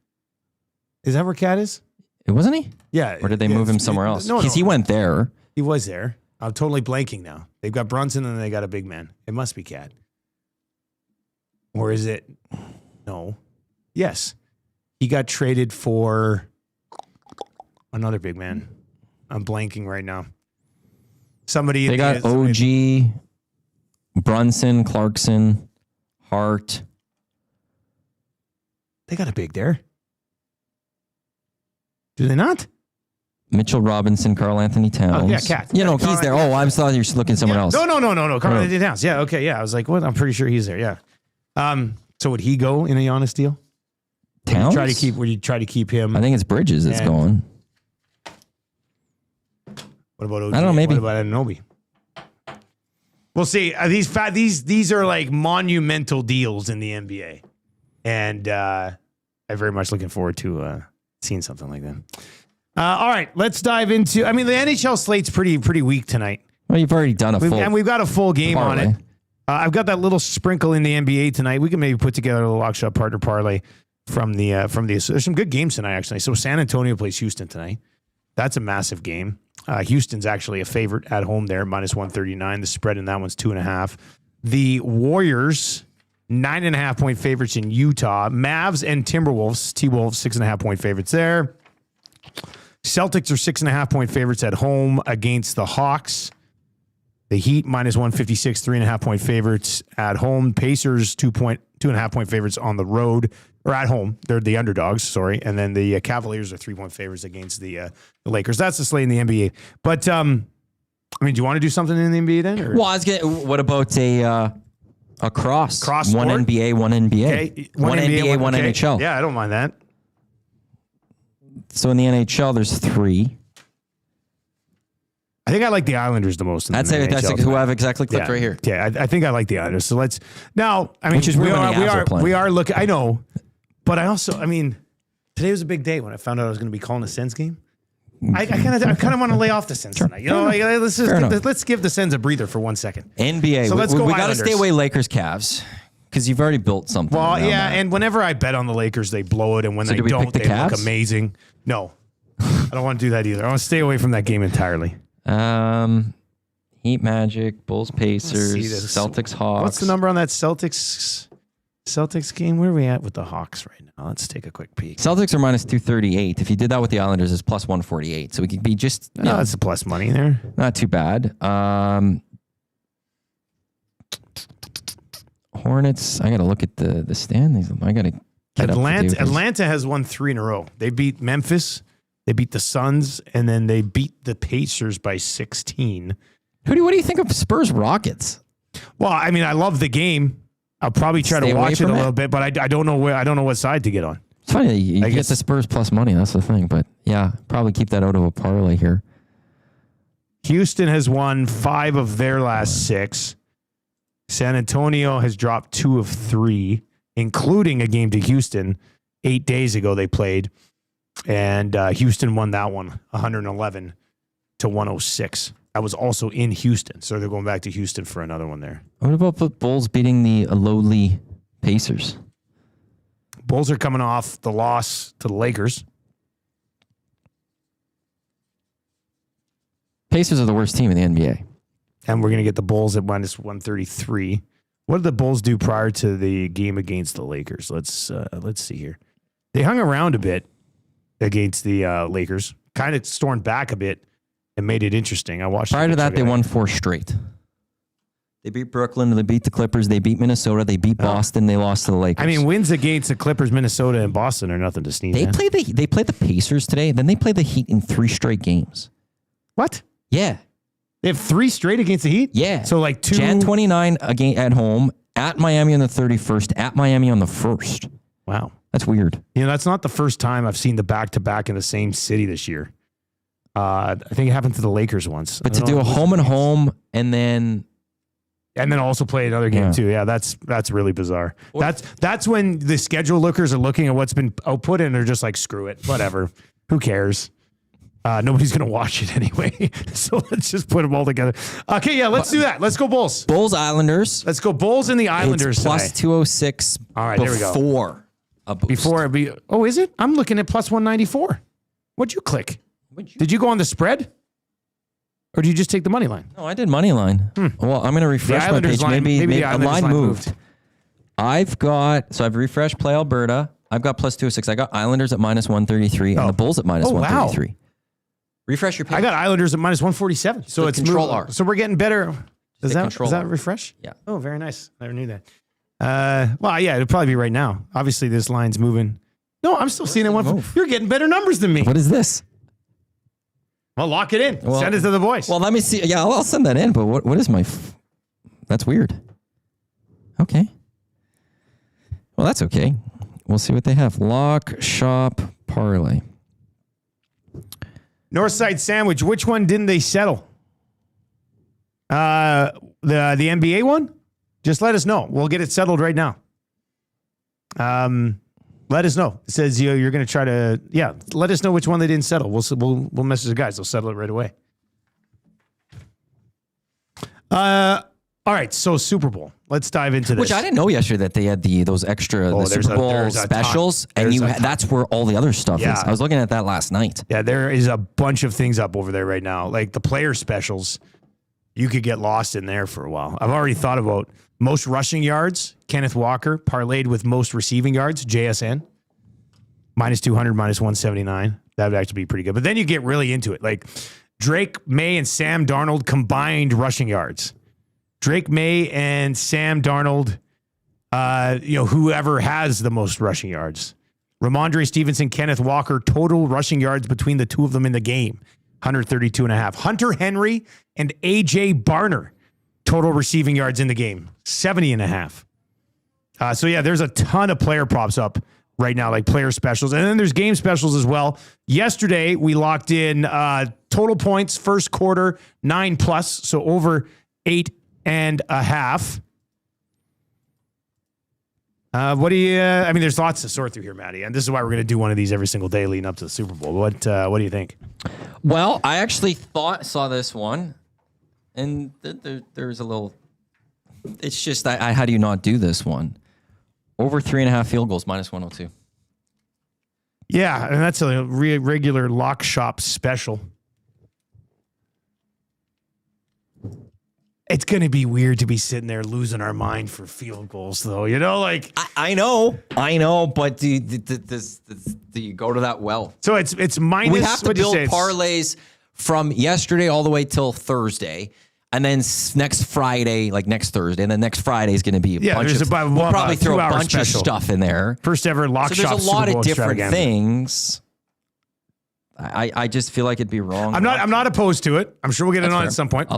Is that where Cat is? Wasn't he? Yeah. Or did they move him somewhere else? No, Because he went there. He was there. I'm totally blanking now. They've got Brunson and they got a big man. It must be Cat. Or is it? No. Yes. He got traded for another big man. I'm blanking right now. Somebody. They got OG, Brunson, Clarkson, Hart. They got a big there. Do they not? Mitchell Robinson, Carl Anthony Towns. Oh, yeah, Cat. You know, he's there. Oh, I thought you were looking somewhere else. No. Carl Anthony Towns. Yeah, okay, yeah. I was like, what? I'm pretty sure he's there. Yeah. So would he go in a Giannis deal? Towns? Would you try to keep him? I think it's Bridges that's going. What about OG? I don't know, maybe. What about Anunoby? We'll see. These are like monumental deals in the NBA. And I'm very much looking forward to seeing something like that. All right, let's dive into. I mean, the NHL slate's pretty weak tonight. Well, you've already done and we've got a full game parlay on it. I've got that little sprinkle in the NBA tonight. We can maybe put together a lock shot partner parlay from the. There's some good games tonight actually. So San Antonio plays Houston tonight. That's a massive game. Houston's actually a favorite at home there, -139. The spread in that one's 2.5. The Warriors, 9.5 point favorites in Utah. Mavs and Timberwolves, T-Wolves, 6.5 point favorites there. Celtics are 6.5 point favorites at home against the Hawks. The Heat, -156, 3.5 point favorites at home. Pacers, 2.5 point favorites on the road, or at home. They're the underdogs, sorry. And then the Cavaliers are 3-point favorites against the Lakers. That's the slate in the NBA. But, I mean, do you want to do something in the NBA then? Or? Well, what about a cross? One NBA, one NBA. Okay. One NBA, one okay. NHL. Yeah, I don't mind that. So in the NHL, there's 3. I think I like the Islanders the most. That's who I've exactly clicked right here. Yeah, I think I like the Islanders. So let's now. I mean, Which is we playing. are looking. I know, but I also, I mean, today was a big day when I found out I was going to be calling the Sens game. I kind of want to lay off the Sens tonight. You know, let's give the Sens a breather for 1 second. NBA. So let's go. We got to stay away Lakers, Cavs, because you've already built something. Well, yeah, that. And whenever I bet on the Lakers, they blow it, and when they don't, they look amazing. No, I don't want to do that either. I want to stay away from that game entirely. Heat Magic, Bulls Pacers, Celtics Hawks. What's the number on that Celtics game? Where are we at with the Hawks right now? Let's take a quick peek. Celtics are -238. If you did that with the Islanders, it's +148. So we could be just that's a plus money there. Not too bad. Hornets. I got to look at the standings. I got to get Atlanta has won 3 in a row. They beat Memphis. They beat the Suns, and then they beat the Pacers by 16. What do you think of Spurs Rockets? Well, I mean, I love the game. I'll probably try to watch it a little bit, but I don't know what side to get on. It's funny you get the Spurs plus money. That's the thing, but yeah, probably keep that out of a parlay here. Houston has won 5 of their last 6. San Antonio has dropped 2 of 3, including a game to Houston 8 days ago. They played. And Houston won that one, 111-106. That was also in Houston, so they're going back to Houston for another one there. What about the Bulls beating the lowly Pacers? Bulls are coming off the loss to the Lakers. Pacers are the worst team in the NBA. And we're going to get the Bulls at -133. What did the Bulls do prior to the game against the Lakers? Let's see here. They hung around a bit against the Lakers, kind of stormed back a bit and made it interesting. I watched. Prior to that, they won 4 straight. They beat Brooklyn, they beat the Clippers, they beat Minnesota, they beat Boston, they lost to the Lakers. I mean, wins against the Clippers, Minnesota, and Boston are nothing to sneeze at. They play the Pacers today, then they play the Heat in 3 straight games. What? Yeah. They have 3 straight against the Heat? Yeah. So like 2. Jan 29 again at home, at Miami on the 31st, at Miami on the 1st. Wow. That's weird. You know, that's not the first time I've seen the back-to-back in the same city this year. I think it happened to the Lakers once. But to do a home and home and then also play another game too. Yeah, that's really bizarre. That's when the schedule lookers are looking at what's been output and they're just like, screw it, whatever. Who cares? Nobody's going to watch it anyway. So let's just put them all together. Okay, yeah, let's do that. Let's go Bulls. Bulls Islanders. Let's go Bulls and the Islanders. It's plus today. 206. All right, there we go. Before a boost. Oh, is it? I'm looking at plus 194. What'd you click? Did you go on the spread? Or did you just take the money line? No, I did money line. Well, I'm going to refresh my page. Maybe the a line moved. I've refreshed Play Alberta. I've got plus 206. I got Islanders at minus 133 and the Bulls at minus 133. Wow. Refresh your page. I got Islanders at minus 147. So it's Control R. So we're getting better. Does that refresh? Yeah. Oh, very nice. I never knew that. Well, yeah, it'll probably be right now. Obviously, this line's moving. No, I'm still seeing it. You're getting better numbers than me. What is this? Well, lock it in. Send it to the boys. Well, let me see. Yeah, I'll send that in. But what is my... That's weird. Okay. Well, that's okay. We'll see what they have. Lock, shop, parlay. Northside Sandwich. Which one didn't they settle? The NBA one? Just let us know. We'll get it settled right now. Let us know. It says you're going to try to, let us know which one they didn't settle. We'll message the guys. They'll settle it right away. All right, so Super Bowl. Let's dive into this. Which I didn't know yesterday that they had those extra Super Bowl specials, and that's where all the other stuff is. I was looking at that last night. Yeah, there is a bunch of things up over there right now. Like the player specials, you could get lost in there for a while. I've already thought about most rushing yards, Kenneth Walker, parlayed with most receiving yards, JSN, minus 200, minus 179. That would actually be pretty good. But then you get really into it. Like Drake May and Sam Darnold combined rushing yards. Drake May and Sam Darnold, whoever has the most rushing yards. Ramondre Stevenson, Kenneth Walker, total rushing yards between the two of them in the game, 132.5. Hunter Henry and AJ Barner, total receiving yards in the game, 70.5. So there's a ton of player props up right now, like player specials. And then there's game specials as well. Yesterday, we locked in total points, first quarter, 9+, so over 8.5. There's lots to sort through here, Maddie, and this is why we're going to do one of these every single day leading up to the Super Bowl. What do you think? Well, I actually saw this one, and there's a little. It's just how do you not do this one? Over 3.5 field goals, minus 102. Yeah, and that's a regular lock shop special. It's going to be weird to be sitting there losing our mind for field goals, though. I know, but do you go to that well? So it's minus. We have to build parlays from yesterday all the way till Thursday, and then next Friday, like next Thursday, and then next Friday is going to be a bunch of. We'll probably throw a bunch of stuff in there. First ever lock shop. There's a lot of different things. I just feel like it'd be wrong. I'm not opposed to it. I'm sure we'll get it on at some point.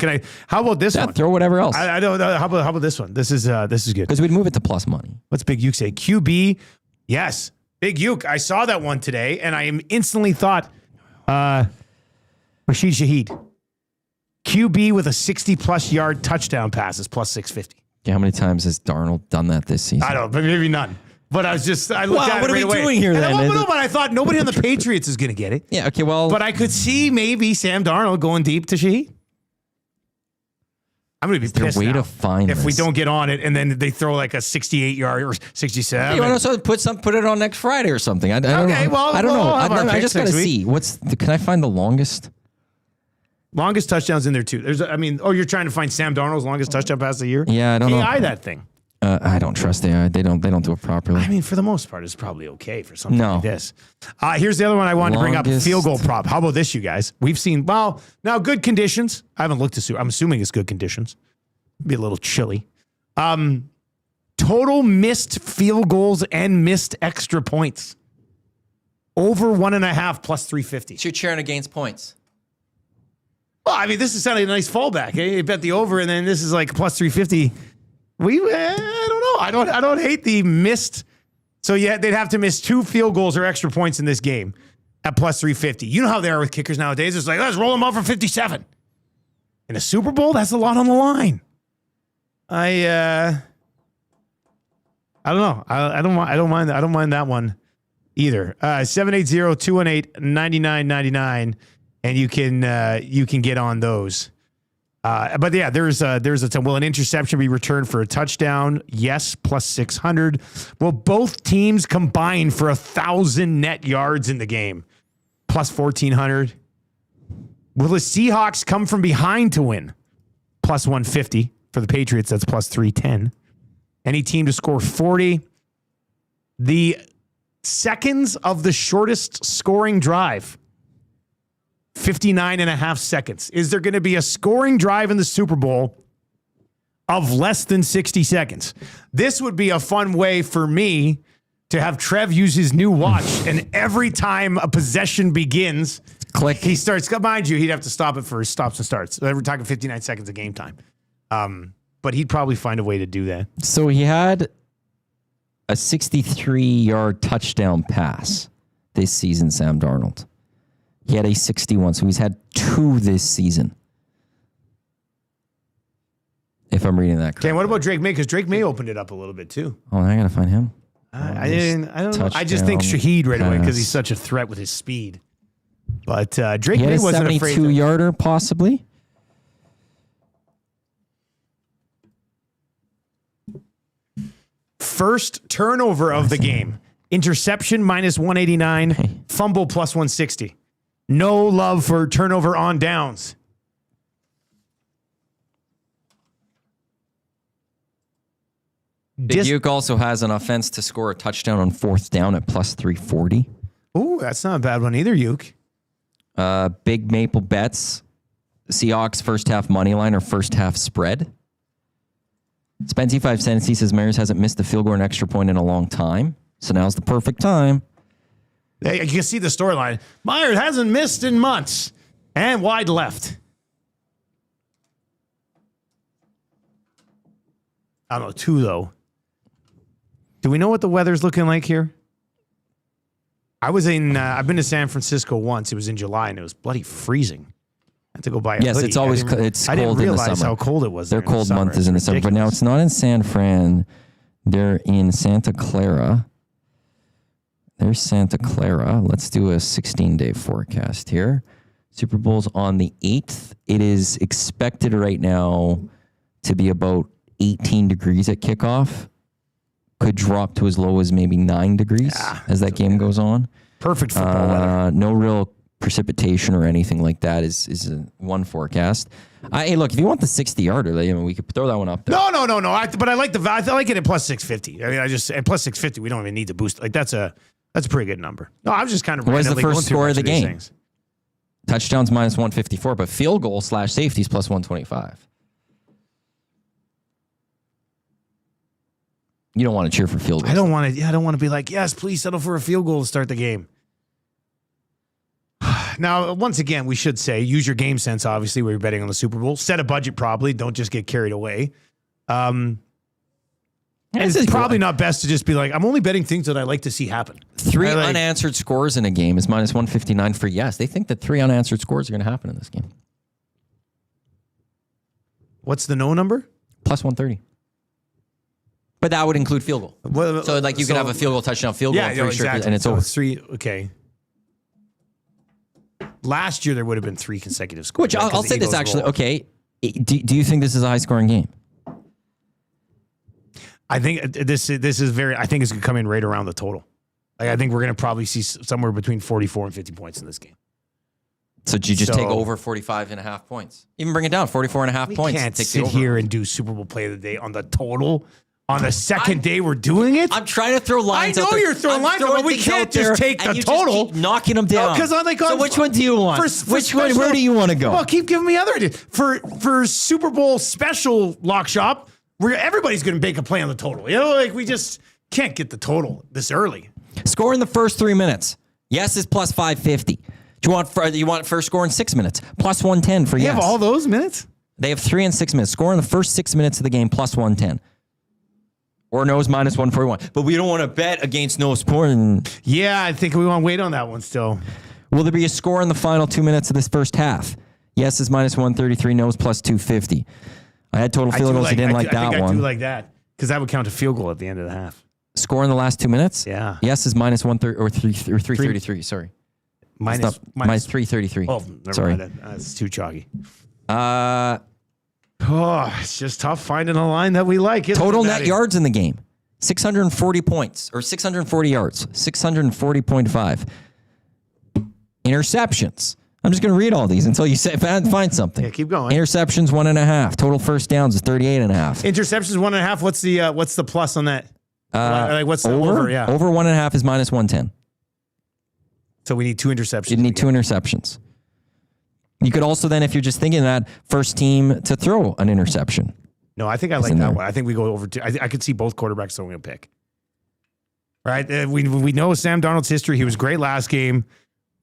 How about this one? Throw whatever else. I don't know. How about this one? This is good. Because we'd move it to plus money. What's Big Uke say? QB. Yes. Big Uke. I saw that one today and I instantly thought Rashid Shaheed. QB with a 60+ yard touchdown pass is plus 650. Yeah, how many times has Darnold done that this season? I don't know, but maybe none. But I looked at it right away. What are we doing here then? But I thought nobody on the Patriots is going to get it. Yeah, okay, well. But I could see maybe Sam Darnold going deep to Shaheed. I'm going to be pissed way now to find if this. we don't get on it and then they throw like a 68 yard or 67. Hey, you want to put it on next Friday or something? I don't know. I don't know. I just got to see. Can I find the longest? Longest touchdowns in there too. You're trying to find Sam Darnold's longest touchdown pass of the year? Yeah, I don't know. AI that thing. I don't trust AI. They don't do it properly. For the most part, it's probably okay for something like this. Here's the other one I wanted to bring up. Field goal prop. How about this, you guys? We've seen, now good conditions. I haven't looked to I'm assuming it's good conditions. Be a little chilly. Total missed field goals and missed extra points. Over 1.5 plus 350. So you're cheering against points. Well, this is sounding a nice fallback. You bet the over, and then this is like plus 350. I don't know. I don't hate the missed. So yeah, they'd have to miss 2 field goals or extra points in this game at plus 350. You know how they are with kickers nowadays. It's like, let's roll them out for 57. In a Super Bowl, that's a lot on the line. I don't know. I don't mind that one either. 780-218-9999 and you can get on those. But yeah, there's a ton. Will an interception be returned for a touchdown? Yes, plus 600. Will both teams combine for 1,000 net yards in the game? Plus 1,400. Will the Seahawks come from behind to win? Plus 150. For the Patriots, that's plus 310. Any team to score 40. The seconds of the shortest scoring drive. 59.5 seconds. Is there going to be a scoring drive in the Super Bowl of less than 60 seconds? This would be a fun way for me to have Trev use his new watch, and every time a possession begins, click. He starts. Mind you, he'd have to stop it for his stops and starts. We're talking 59 seconds of game time. But he'd probably find a way to do that. So he had a 63-yard touchdown pass this season, Sam Darnold. He had a 61, so he's had 2 this season. If I'm reading that correctly. Okay, what about Drake May? Because Drake May opened it up a little bit too. Oh, I gotta find him. I don't know. I just think Shaheed right away because he's such a threat with his speed. But Drake May wasn't afraid. 72-yarder possibly. First turnover of the game. Interception minus 189. Fumble plus 160. No love for turnover on downs. Big Uke also has an offense to score a touchdown on 4th down at plus 340. Ooh, that's not a bad one either, Uke. Big Maple bets. Seahawks first half money line or first half spread. Spency 5 cents. He says Myers hasn't missed a field goal or an extra point in a long time. So now's the perfect time. You can see the storyline. Myers hasn't missed in months. And wide left. I don't know, 2 though. Do we know what the weather's looking like here? I've been to San Francisco once. It was in July and it was bloody freezing. I had to go buy a yes, hoodie. it's always it's cold in the summer. I didn't realize how cold it was. Their cold month is in the summer, but now it's not in San Fran. They're in Santa Clara. There's Santa Clara. Let's do a 16-day forecast here. Super Bowl's on the 8th. It is expected right now to be about 18 degrees at kickoff. Could drop to as low as maybe 9 degrees as that game goes on. Perfect football weather. No real precipitation or anything like that is one forecast. Hey, look, if you want the 60-yarder, we could throw that one up there. No. But I like the value. I like it at plus 650. I mean, at plus 650, we don't even need to boost. Like that's a pretty good number. No, I was just kind of. What was the first score of the game? Touchdowns minus 154, but field goal / safeties plus 125. You don't want to cheer for field goals. I don't want to. Yeah, I don't want to be like, yes, please settle for a field goal to start the game. Now, once again, we should say, use your game sense, obviously, where you're betting on the Super Bowl. Set a budget properly. Don't just get carried away. It's probably not best to just be like, I'm only betting things that I like to see happen. 3 unanswered scores in a game is minus 159 for yes. They think that 3 unanswered scores are going to happen in this game. What's the no number? Plus 130. But that would include field goal. Well, so like you can have a field goal, touchdown, field goal, yeah, exactly. And it's over. 3, okay. Last year, there would have been 3 consecutive scores. Which I'll say this actually. Okay. Do you think this is a high-scoring game? I think this is very. I think it's going to come in right around the total. Like, I think we're going to probably see somewhere between 44 and 50 points in this game. So do you just take over 45.5 points? Even bring it down, 44.5 points. We can't sit here and do Super Bowl play of the day on the total. On the second day we're doing it? I'm trying to throw lines out there. I know you're throwing lines out, but we can't just take the total. Just keep knocking them down. So which one do you want? Which one? Where do you want to go? Well, keep giving me other ideas. For Super Bowl special lock shop, where everybody's going to make a play on the total. You know, like we just can't get the total this early. Score in the first 3 minutes. Yes is plus 550. Do you want first score in 6 minutes? Plus 110 for yes. You have all those minutes? They have 3 and 6 minutes. Score in the first 6 minutes of the game plus 110. Or no's minus 141. But we don't want to bet against no's porn. Yeah, I think we want to wait on that one still. Will there be a score in the final 2 minutes of this first half? Yes is minus 133, no's plus 250. I had total field goals. I didn't like that one. I do like that because that would count a field goal at the end of the half. Score in the last 2 minutes? Yeah. Yes is minus 130 or 333. Sorry. minus 333. Oh, never Sorry. mind. That's too chalky. Uh, It's just tough finding a line that we like. Total net yards in the game, 640 points or 640 yards, 640.5. Interceptions. I'm just going to read all these until you find something. Yeah, keep going. Interceptions 1.5. Total first downs is 38.5. Interceptions 1.5. What's the plus on that? What's the over? Yeah. Over 1.5 is minus 110. So we need 2 interceptions. You need 2 interceptions. You could also then, if you're just thinking that, first team to throw an interception. No, I think I like that one. I think we go over to. I could see both quarterbacks throwing a pick. Right? We know Sam Darnold's history. He was great last game,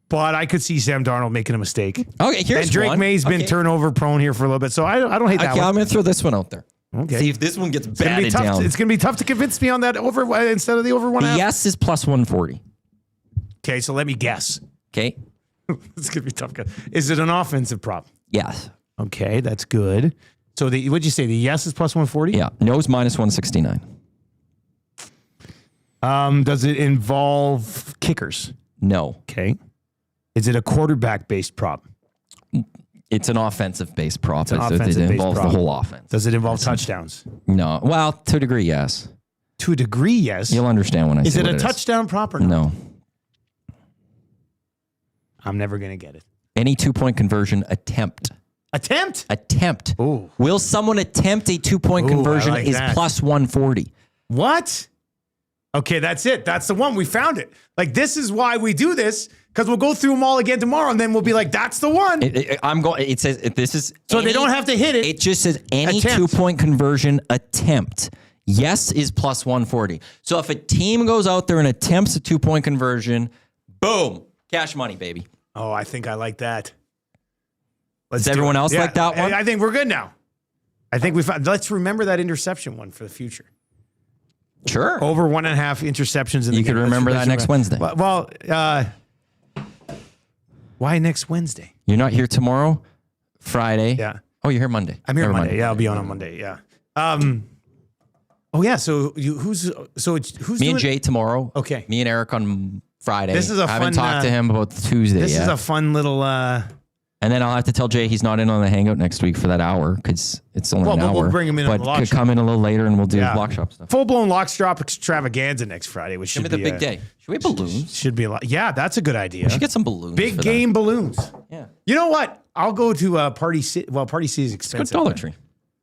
but I could see Sam Darnold making a mistake. Okay, here's and Drake one. May's been turnover prone here for a little bit, so I don't hate that one. I'm going to throw this one out there. Okay. See if this one gets batted down. It's going to be tough to convince me on that over instead of the over 1.5. Yes is plus 140. Okay, so let me guess. Okay. It's going to be tough. Is it an offensive prop? Yes. Okay, that's good. So what'd you say? The yes is plus 140? Yeah. No is minus 169. Does it involve kickers? No. Okay. Is it a quarterback-based prop? It's an offensive-based prop. It's an offensive-based involves prop. the whole offense. Does it involve touchdowns? No. Well, to a degree, yes. To a degree, yes. You'll understand when I say Is it what a touchdown prop or not? No. I'm never going to get it. Any 2-point conversion attempt. Attempt. Ooh. Will someone attempt a 2-point conversion like is that. plus 140. What? Okay, that's it. That's the one. We found it. Like, this is why we do this, because we'll go through them all again tomorrow, and then we'll be like, that's the one. It says this is so they don't have to hit it. It just says any Attempt. 2-point conversion attempt. Yes is plus 140. So if a team goes out there and attempts a 2-point conversion, boom, cash money, baby. Oh, I think I like that. Does everyone else like that one? I think we're good now. I think we found. Let's remember that interception one for the future. Sure. Over 1.5 interceptions in the game. You could remember that next Wednesday. Well, why next Wednesday? You're not here tomorrow, Friday. Yeah. Oh, you're here Monday. I'm here Monday. Yeah, I'll be on Monday. Yeah. Oh yeah. So who's Me doing and Jay tomorrow. Okay. Me and Eric on Friday. This is a I haven't fun, talked to him about Tuesday This yet. is a fun little. And then I'll have to tell Jay he's not in on the hangout next week for that hour because it's only an hour. We'll bring him in on but the lock could shop. come in a little later and we'll do lock shop stuff. Full blown lock drop extravaganza next Friday, which should Should be be the big day. Should we have balloons? Should be a lot. Yeah, that's a good idea. We should get some balloons. Big for game balloons. That. Yeah. You know what? I'll go to Party City. Well, Party City is It's a good expensive. Dollar Tree.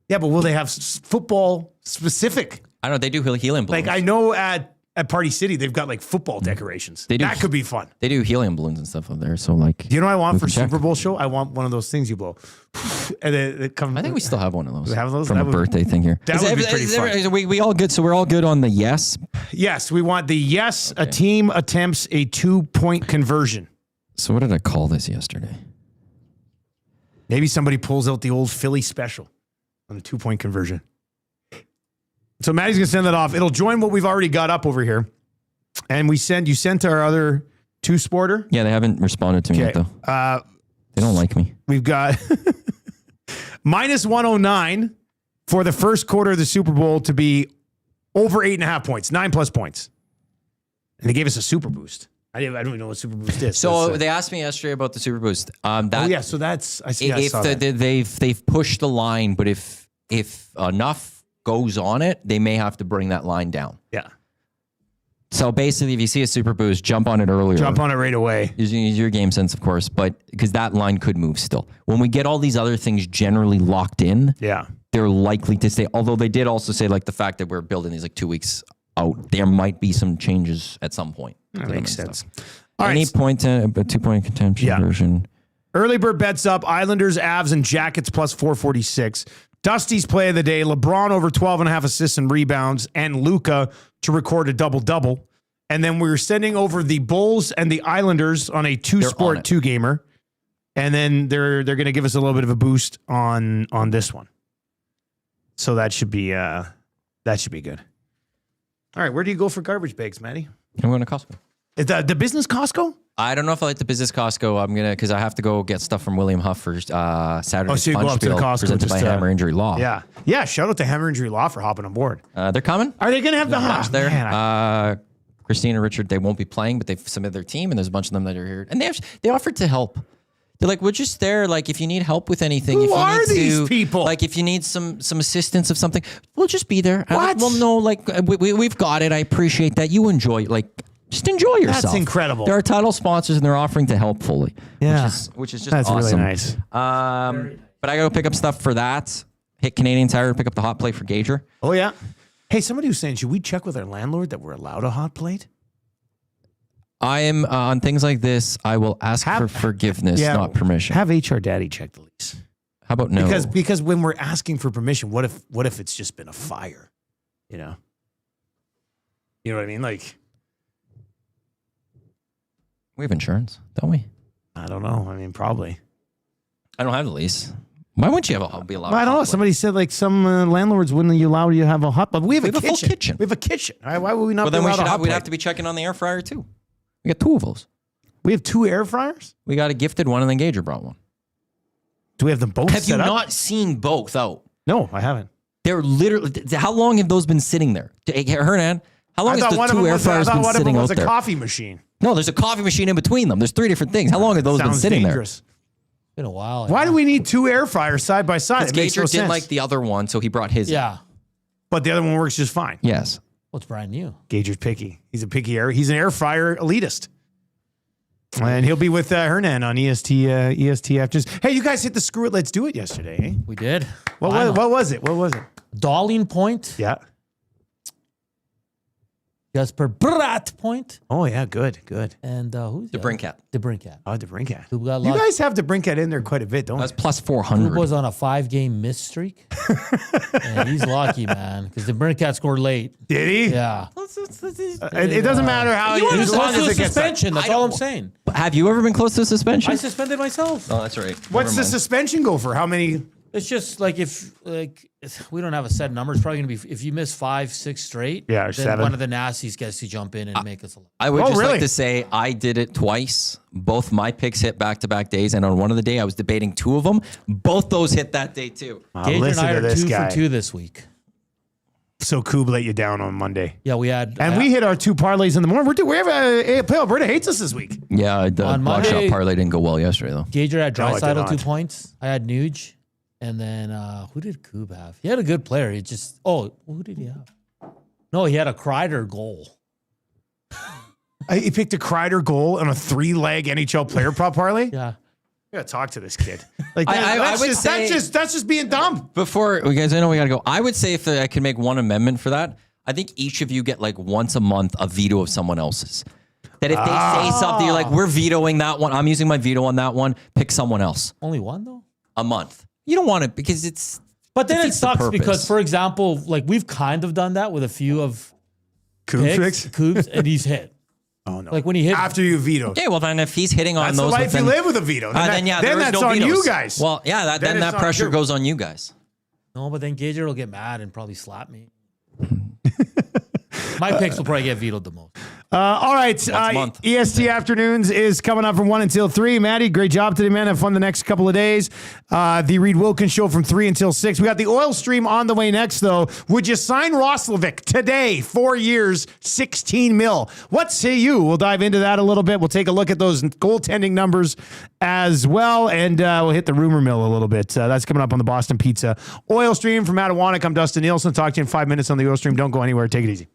Yeah, but will they have football specific? I don't know. They do helium balloons. Like I know at Party City they've got like football decorations. They do. That could be fun. They do helium balloons and stuff up there. So like, Do you know what I want we for can check. Super Bowl show? I want one of those things you blow. And it comes. I think we still have one of those. We have those? From That a would- birthday thing here. that would be pretty fun. We all good. So we're all good on the yes. Yes, we want the yes. A team attempts a 2-point conversion. So what did I call this yesterday? Maybe somebody pulls out the old Philly special on the 2-point conversion. So Maddie's gonna send that off. It'll join what we've already got up over here, and you sent our other 2-sporter. Yeah, they haven't responded to me yet though. They don't like me. We've got minus 109 for the first quarter of the Super Bowl to be over 8.5 points, 9+ points, and they gave us a super boost. I don't even know what super boost is. So they asked me yesterday about the Super Boost. So that's I see. I If saw that. they've pushed the line, but if enough goes on it, they may have to bring that line down. Yeah, So basically, if you see a Super Boost, jump on it earlier. jump on it right away. Use your game sense, of course, but because that line could move still. When we get all these other things generally locked in, Yeah. they're likely to stay. Although they did also say like the fact that we're building these like 2 weeks out, there might be some changes at some point. That makes sense. Any point, a 2-point contention version. Early bird bets up. Islanders, Avs, and Jackets plus 446. Dusty's play of the day. LeBron over 12.5 assists and rebounds, and Luka to record a double-double. And then we were sending over the Bulls and the Islanders on a 2-sport 2-gamer. And then they're going to give us a little bit of a boost on this one. So that should be good. All right, where do you go for garbage bags, Matty? I'm going to Costco. Is the business Costco? I don't know if I like the business Costco. I'm gonna because I have to go get stuff from William Huff for Saturday. So you go up to the Costco presented by just, Hammer Injury Law. Yeah. Shout out to Hammer Injury Law for hopping on board. They're coming. Are they going to have the Lunch there. Christina, Richard, they won't be playing, but they've submitted their team, and there's a bunch of them that are here. And they offered to help. They're like, we're just there. Like, if you need help with anything, Who are these people? Like, if you need some assistance of something, we'll just be there. What? Well, no, like we've got it. I appreciate that. You enjoy, like, just enjoy yourself. That's incredible. They're our title sponsors, and they're offering to help fully. Yeah, which is just that's awesome. really nice. But I got to pick up stuff for that. Hit Canadian Tire to pick up the hot plate for Gager. Oh yeah. Hey, somebody was saying, should we check with our landlord that we're allowed a hot plate? I am on things like this. I will ask for forgiveness, not permission. Have HR Daddy check the lease. How about no? Because when we're asking for permission, what if it's just been a fire? You know what I mean? Like, we have insurance, don't we? I don't know. I mean, probably. I don't have the lease. Why wouldn't you be allowed? Well, I don't know. Somebody said like some landlords wouldn't allow you to have a hot plate. We have a full kitchen. We have a kitchen. All right, why would we not? Well, then we'd plate? have to be checking on the air fryer too. We got 2 of those. We have 2 air fryers. We got a gifted one, and then Gager brought one. Do we have them both? Have you set up? not seen both out? No, I haven't. They're literally. How long have those been sitting there? Hernan, how long has the 2 air fryers been sitting out there? A coffee machine. No, there's a coffee machine in between them. There's 3 different things. How long have those been sitting dangerous. Been a while. Why do we need 2 air fryers side by side? Because Gager didn't like the other one, so he brought his. Yeah. But the other one works just fine. Yes. Well, it's brand new. Gager's picky. He's a picky air. He's an air fryer elitist. And he'll be with Hernan on EST after. Hey, you guys hit the Screw It, Let's Do It yesterday, eh? We did. What was it? What was it? Darling Point. Yeah. Jasper Bratt Point. Oh, yeah. Good. And who's The Brinkat. The Brinkat. Oh, DeBrincat. Who got You guys have DeBrincat in there quite a bit, don't That's you? plus Who 400. was on a 5-game miss streak. And he's lucky, man, because the Brinkat scored late. Did he? Yeah. It doesn't matter how You as long close to as a it gets suspension. That's all I'm saying. Have you ever been close to suspension? I suspended myself. Oh, that's right. What's Never the mind. suspension go for? How many? It's just like if we don't have a set number. It's probably going to be if you miss 5, 6 straight. Yeah, or then 7. one of the nasties gets to jump in and make us a lot. I would just really? like to say I did it twice. Both my picks hit back-to-back days, and on one of the day I was debating 2 of them. Both those hit that day too. Gage and Listen I to are this 2 guy. for 2 this week. So Coob let you down on Monday. Yeah, we had. And we hit our 2 parlays in the morning. We have Alberta hates us this week. Yeah, the On block shot Monday- parlay didn't go well yesterday though. Gager had No, it did Draisaitl not. 2 points. I had Nuge. And then who did Coob have? He had a good player. He just who did he have? No, he had a Kreider goal. He picked a Kreider goal on a 3-leg NHL player prop parlay. Yeah. I gotta talk to this kid. Like I would say- that's just being dumb. Before you guys, I know we gotta go. I would say if I could make one amendment for that, I think each of you get like once a month a veto of someone else's. That if they say something, you're like, we're vetoing that one. I'm using my veto on that one. Pick someone else. Only one though? A month. You don't want it because it's. But then it defeats the sucks purpose. because, for example, like we've kind of done that with a few of Coob picks, tricks. Coobs, and he's hit. Oh no! Like when he hit after you vetoed. Okay, well then if he's hitting on That's the those, life you then, live with a veto. then then there is that's no on vetoes. you guys. Well, yeah, Then then it's that on pressure you. goes on you guys. No, but then Gager will get mad and probably slap me. My picks will probably get vetoed the most. All right. month. EST Afternoons is coming up from 1 until 3. Maddie, great job today, man. Have fun the next couple of days. The Reed Wilkins Show from 3 until 6. We got the oil stream on the way next, though. Would you sign Roslovic today? 4 years, 16 mil. What say you? We'll dive into that a little bit. We'll take a look at those goaltending numbers as well, and we'll hit the rumor mill a little bit. That's coming up on the Boston Pizza Oil Stream. From Mattawanek, I'm Dustin Nielson. Talk to you in 5 minutes on the oil stream. Don't go anywhere. Take it easy.